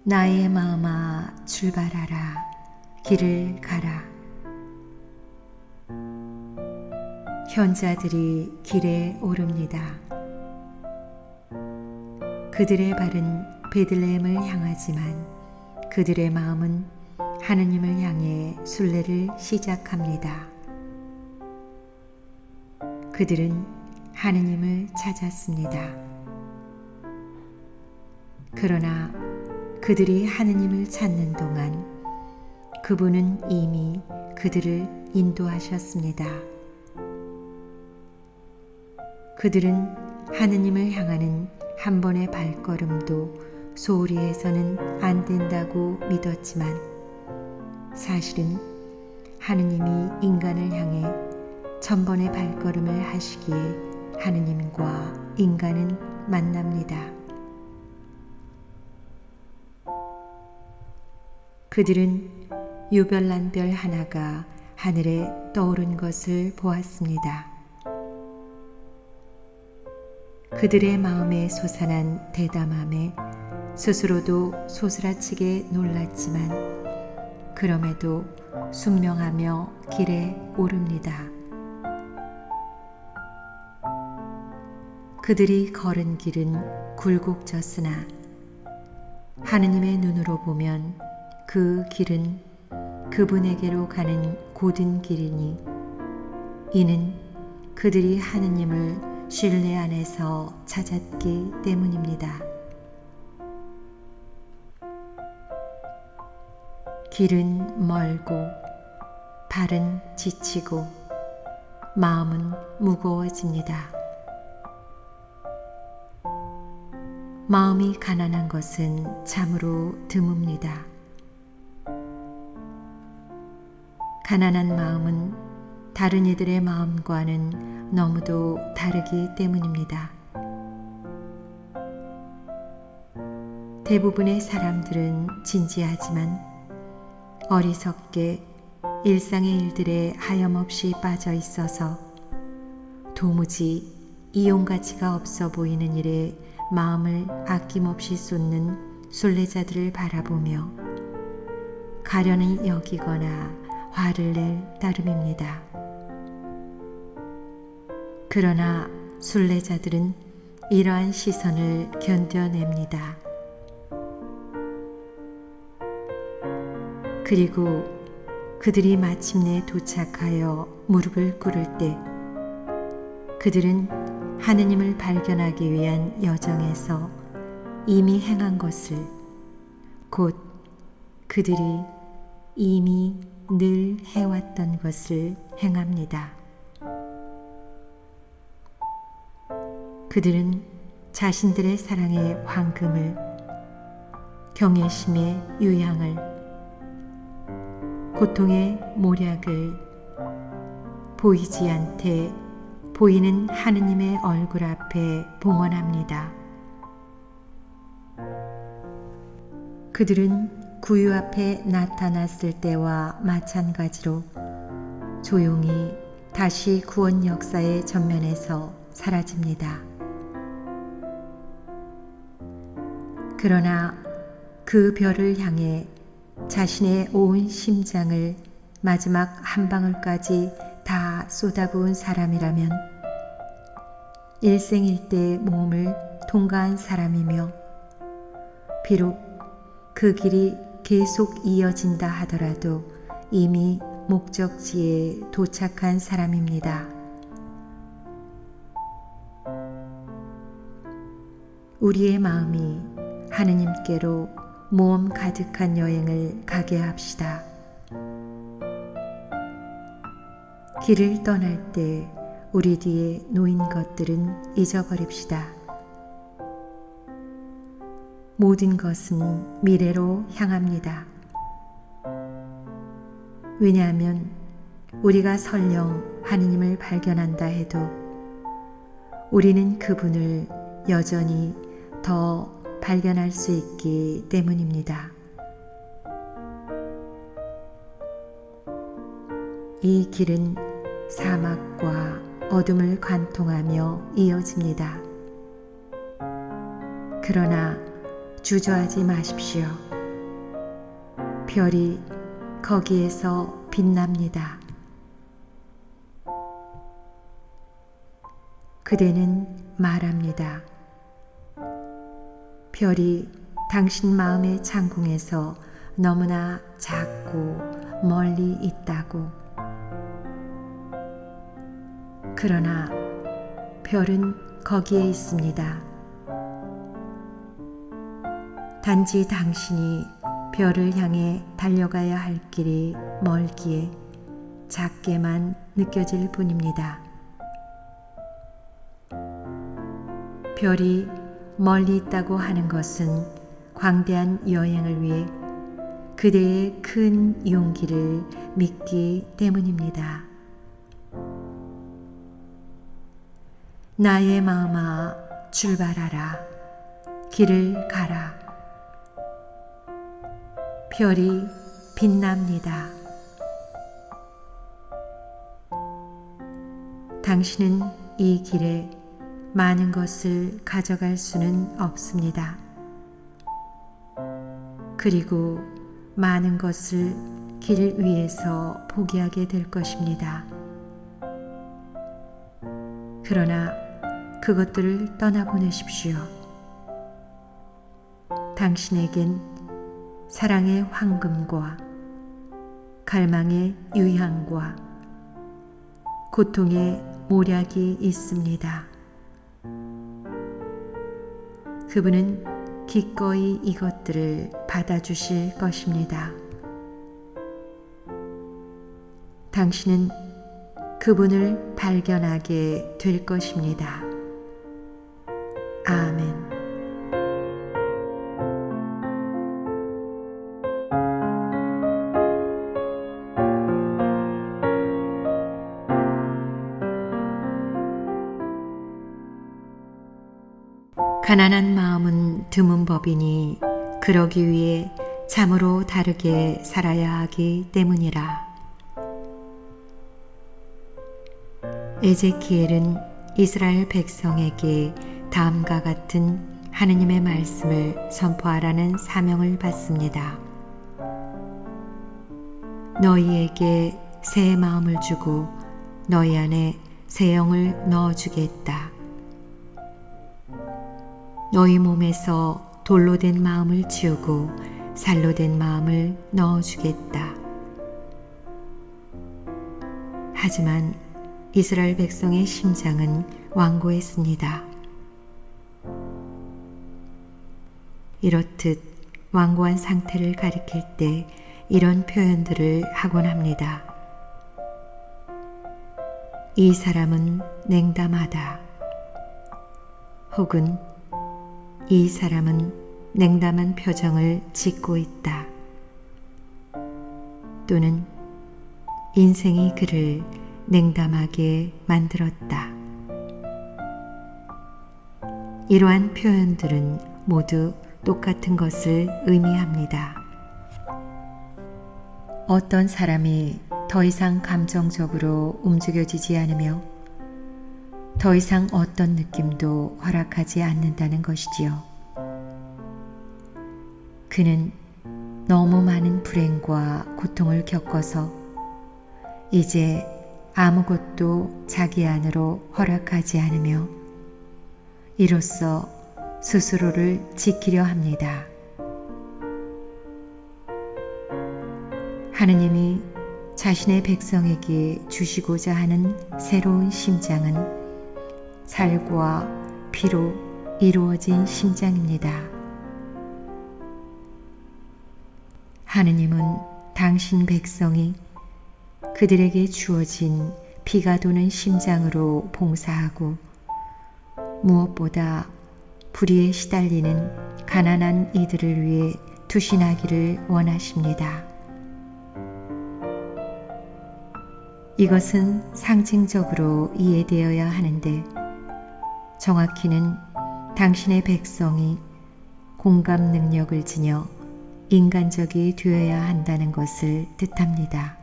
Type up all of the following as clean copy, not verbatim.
나의 마음아 출발하라. 길을 가라. 현자들이 길에 오릅니다. 그들의 발은 베들레헴을 향하지만 그들의 마음은 하느님을 향해 순례를 시작합니다. 그들은 하느님을 찾았습니다. 그러나 그들이 하느님을 찾는 동안 그분은 이미 그들을 인도하셨습니다. 그들은 하느님을 향하는 한 번의 발걸음도 소홀히 해서는 안 된다고 믿었지만 사실은 하느님이 인간을 향해 1000번의 발걸음을 하시기에 하느님과 인간은 만납니다. 그들은 유별난 별 하나가 하늘에 떠오른 것을 보았습니다. 그들의 마음에 솟아난 대담함에 스스로도 소스라치게 놀랐지만 그럼에도 순명하며 길에 오릅니다. 그들이 걸은 길은 굴곡졌으나 하느님의 눈으로 보면 그 길은 그분에게로 가는 곧은 길이니 이는 그들이 하느님을 신뢰 안에서 찾았기 때문입니다. 길은 멀고 발은 지치고 마음은 무거워집니다. 마음이 가난한 것은 참으로 드뭅니다. 가난한 마음은 다른 이들의 마음과는 너무도 다르기 때문입니다. 대부분의 사람들은 진지하지만 어리석게 일상의 일들에 하염없이 빠져 있어서 도무지 이용 가치가 없어 보이는 일에 마음을 아낌없이 쏟는 순례자들을 바라보며 가련히 여기거나 화를 낼 따름입니다. 그러나 순례자들은 이러한 시선을 견뎌냅니다. 그리고 그들이 마침내 도착하여 무릎을 꿇을 때 그들은 하느님을 발견하기 위한 여정에서 이미 행한 것을 곧 그들이 이미 늘 해왔던 것을 행합니다. 그들은 자신들의 사랑의 황금을, 경외심의 유향을, 고통의 모략을 보이지 않되 보이는 하느님의 얼굴 앞에 봉헌합니다. 그들은 구유 앞에 나타났을 때와 마찬가지로 조용히 다시 구원 역사의 전면에서 사라집니다. 그러나 그 별을 향해 자신의 온 심장을 마지막 한 방울까지 다 쏟아부은 사람이라면 일생일대 모험을 통과한 사람이며 비록 그 길이 계속 이어진다 하더라도 이미 목적지에 도착한 사람입니다. 우리의 마음이 하느님께로 모험 가득한 여행을 가게 합시다. 길을 떠날 때 우리 뒤에 놓인 것들은 잊어버립시다. 모든 것은 미래로 향합니다. 왜냐하면 우리가 설령 하느님을 발견한다 해도 우리는 그분을 여전히 더 발견할 수 있기 때문입니다. 이 길은 사막과 어둠을 관통하며 이어집니다. 그러나 주저하지 마십시오. 별이 거기에서 빛납니다. 그대는 말합니다. 별이 당신 마음의 창궁에서 너무나 작고 멀리 있다고. 그러나 별은 거기에 있습니다. 단지 당신이 별을 향해 달려가야 할 길이 멀기에 작게만 느껴질 뿐입니다. 별이 멀리 있다고 하는 것은 광대한 여행을 위해 그대의 큰 용기를 믿기 때문입니다. 나의 마음아, 출발하라. 길을 가라. 별이 빛납니다. 당신은 이 길에 많은 것을 가져갈 수는 없습니다. 그리고 많은 것을 길 위에서 포기하게 될 것입니다. 그러나 그것들을 떠나보내십시오. 당신에겐 사랑의 황금과 갈망의 유향과 고통의 모략이 있습니다. 그분은 기꺼이 이것들을 받아주실 것입니다. 당신은 그분을 발견하게 될 것입니다. 아멘. 가난한 마음은 드문 법이니 그러기 위해 참으로 다르게 살아야 하기 때문이라. 에제키엘은 이스라엘 백성에게 다음과 같은 하느님의 말씀을 선포하라는 사명을 받습니다. 너희에게 새 마음을 주고 너희 안에 새 영을 넣어주겠다. 너희 몸에서 돌로 된 마음을 지우고 살로 된 마음을 넣어주겠다. 하지만 이스라엘 백성의 심장은 완고했습니다. 이렇듯 완고한 상태를 가리킬 때 이런 표현들을 하곤 합니다. 이 사람은 냉담하다. 혹은 이 사람은 냉담한 표정을 짓고 있다. 또는 인생이 그를 냉담하게 만들었다. 이러한 표현들은 모두 똑같은 것을 의미합니다. 어떤 사람이 더 이상 감정적으로 움직여지지 않으며 더 이상 어떤 느낌도 허락하지 않는다는 것이지요. 그는 너무 많은 불행과 고통을 겪어서 이제 아무것도 자기 안으로 허락하지 않으며 이로써 스스로를 지키려 합니다. 하느님이 자신의 백성에게 주시고자 하는 새로운 심장은 살과 피로 이루어진 심장입니다. 하느님은 당신 백성이 그들에게 주어진 피가 도는 심장으로 봉사하고 무엇보다 불의에 시달리는 가난한 이들을 위해 투신하기를 원하십니다. 이것은 상징적으로 이해되어야 하는데 정확히는 당신의 백성이 공감 능력을 지녀 인간적이 되어야 한다는 것을 뜻합니다.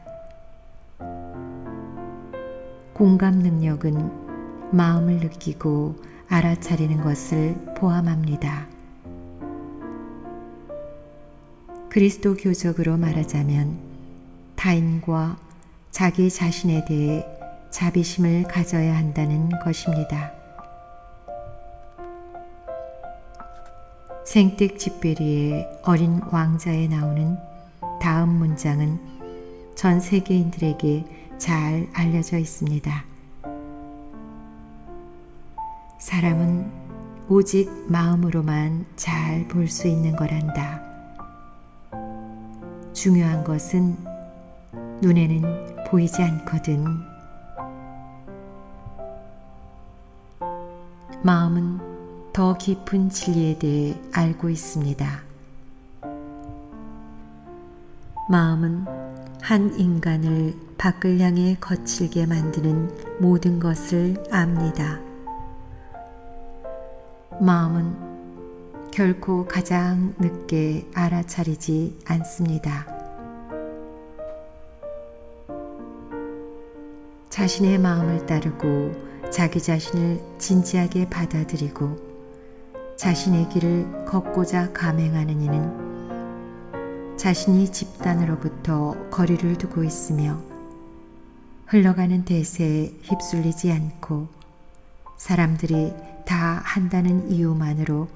공감 능력은 마음을 느끼고 알아차리는 것을 포함합니다. 그리스도 교적으로 말하자면 타인과 자기 자신에 대해 자비심을 가져야 한다는 것입니다. 생텍쥐페리의 어린 왕자에 나오는 다음 문장은 전 세계인들에게 잘 알려져 있습니다. 사람은 오직 마음으로만 잘 볼 수 있는 거란다. 중요한 것은 눈에는 보이지 않거든. 마음은 더 깊은 진리에 대해 알고 있습니다. 마음은 한 인간을 밖을 향해 거칠게 만드는 모든 것을 압니다. 마음은 결코 가장 늦게 알아차리지 않습니다. 자신의 마음을 따르고 자기 자신을 진지하게 받아들이고 자신의 길을 걷고자 감행하는 이는 자신이 집단으로부터 거리를 두고 있으며 흘러가는 대세에 휩쓸리지 않고 사람들이 다 한다는 이유만으로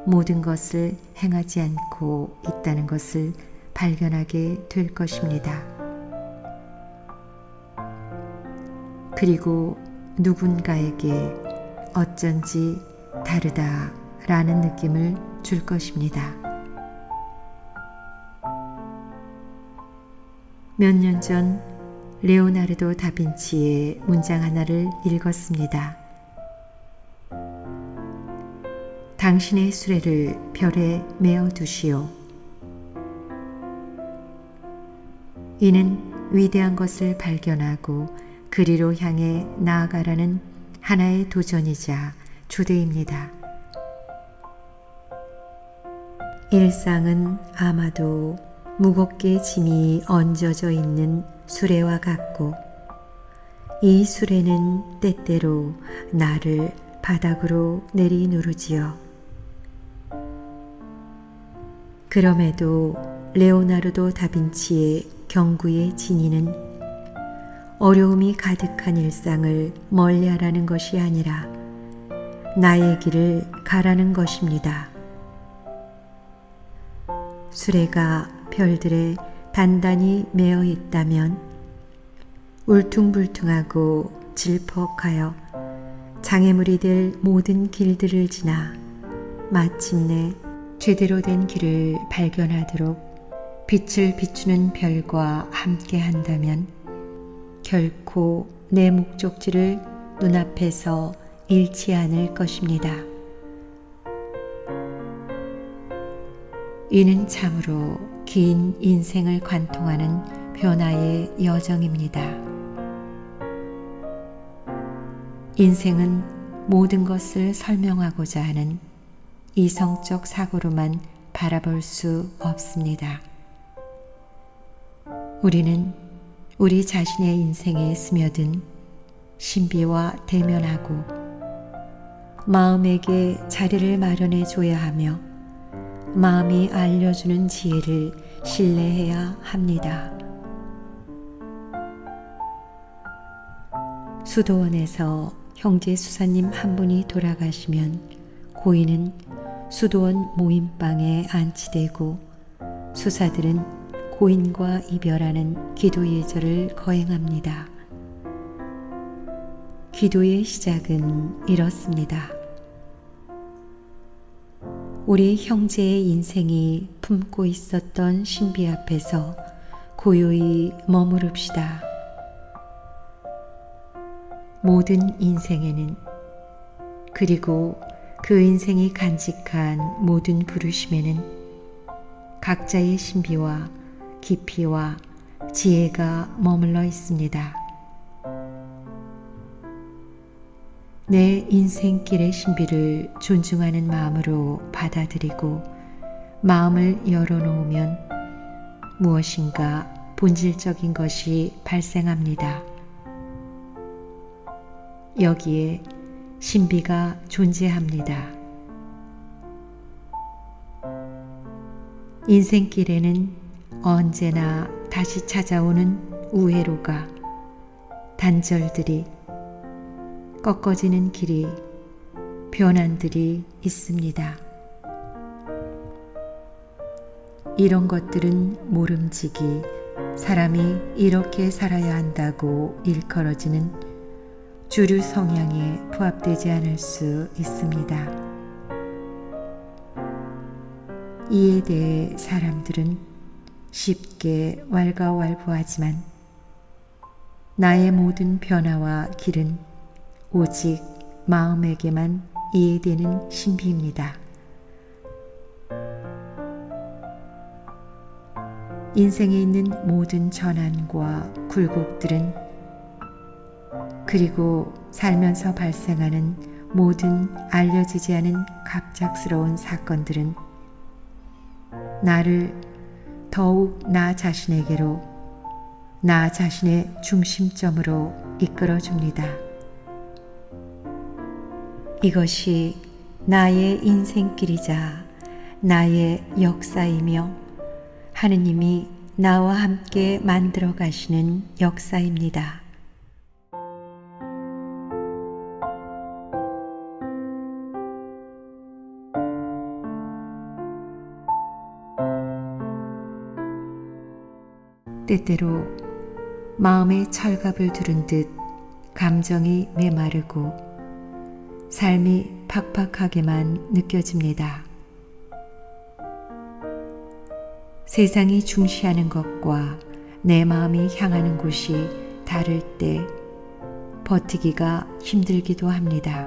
모든 것을 행하지 않고 있다는 것을 발견하게 될 것입니다. 그리고 누군가에게 어쩐지 다르다라는 느낌을 줄 것입니다. 몇 년 전 레오나르도 다빈치의 문장 하나를 읽었습니다. 당신의 수레를 별에 메어 두시오. 이는 위대한 것을 발견하고 그리로 향해 나아가라는 하나의 도전이자 주대입니다. 일상은 아마도 무겁게 짐이 얹어져 있는 수레와 같고 이 수레는 때때로 나를 바닥으로 내리누르지요. 그럼에도 레오나르도 다빈치의 경구의 진의는 어려움이 가득한 일상을 멀리하라는 것이 아니라 나의 길을 가라는 것입니다. 수레가 별들에 단단히 매어 있다면 울퉁불퉁하고 질퍽하여 장애물이 될 모든 길들을 지나 마침내 제대로 된 길을 발견하도록 빛을 비추는 별과 함께 한다면 결코 내 목적지를 눈앞에서 잃지 않을 것입니다. 이는 참으로 긴 인생을 관통하는 변화의 여정입니다. 인생은 모든 것을 설명하고자 하는 이성적 사고로만 바라볼 수 없습니다. 우리는 우리 자신의 인생에 스며든 신비와 대면하고 마음에게 자리를 마련해 줘야 하며 마음이 알려주는 지혜를 신뢰해야 합니다. 수도원에서 형제 수사님 한 분이 돌아가시면 고인은 수도원 모임방에 안치되고 수사들은 고인과 이별하는 기도 예절을 거행합니다. 기도의 시작은 이렇습니다. 우리 형제의 인생이 품고 있었던 신비 앞에서 고요히 머무릅시다. 모든 인생에는 그리고 그 인생이 간직한 모든 부르심에는 각자의 신비와 깊이와 지혜가 머물러 있습니다. 내 인생길의 신비를 존중하는 마음으로 받아들이고 마음을 열어놓으면 무엇인가 본질적인 것이 발생합니다. 여기에 신비가 존재합니다. 인생길에는 언제나 다시 찾아오는 우회로가, 단절들이, 꺾어지는 길이, 변환들이 있습니다. 이런 것들은 모름지기 사람이 이렇게 살아야 한다고 일컬어지는 주류 성향에 부합되지 않을 수 있습니다. 이에 대해 사람들은 쉽게 왈가왈부하지만 나의 모든 변화와 길은 오직 마음에게만 이해되는 신비입니다. 인생에 있는 모든 전환과 굴곡들은, 그리고 살면서 발생하는 모든 알려지지 않은 갑작스러운 사건들은 나를 더욱 나 자신에게로, 나 자신의 중심점으로 이끌어줍니다. 이것이 나의 인생길이자 나의 역사이며 하느님이 나와 함께 만들어 가시는 역사입니다. 때때로 마음에 철갑을 두른 듯 감정이 메마르고 삶이 팍팍하게만 느껴집니다. 세상이 중시하는 것과 내 마음이 향하는 곳이 다를 때 버티기가 힘들기도 합니다.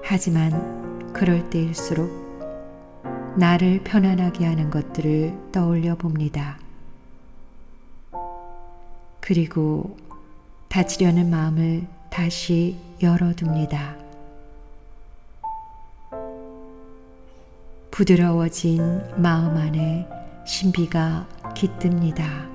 하지만 그럴 때일수록 나를 편안하게 하는 것들을 떠올려 봅니다. 그리고 다치려는 마음을 다시 열어둡니다. 부드러워진 마음 안에 신비가 깃듭니다.